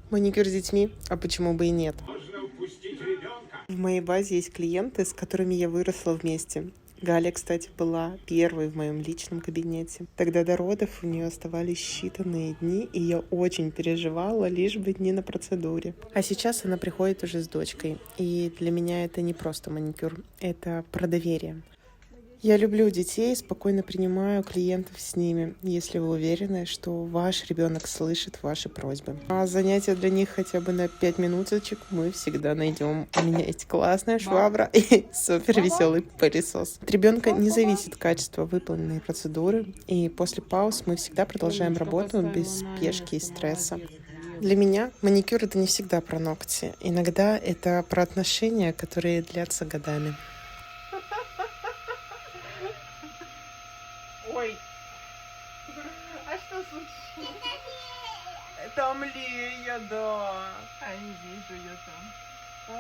Маникюр с детьми, а почему бы и нет? В моей базе есть клиенты, с которыми я выросла вместе. Галя, кстати, была первой в моем личном кабинете. Тогда до родов у нее оставались считанные дни, и я очень переживала, лишь бы не на процедуре. А сейчас она приходит уже с дочкой. И для меня это не просто маникюр, это про доверие. Я люблю детей, спокойно принимаю клиентов с ними, если вы уверены, что ваш ребенок слышит ваши просьбы. А занятия для них хотя бы на 5 минуточек мы всегда найдем. У меня есть классная швабра и супер веселый пылесос. От ребенка не зависит качество выполненной процедуры, и после пауз мы всегда продолжаем работу без спешки и стресса. Для меня маникюр — это не всегда про ногти. Иногда это про отношения, которые длятся годами. Ой, а что случилось? Там Лея, да. А не вижу ее там. О,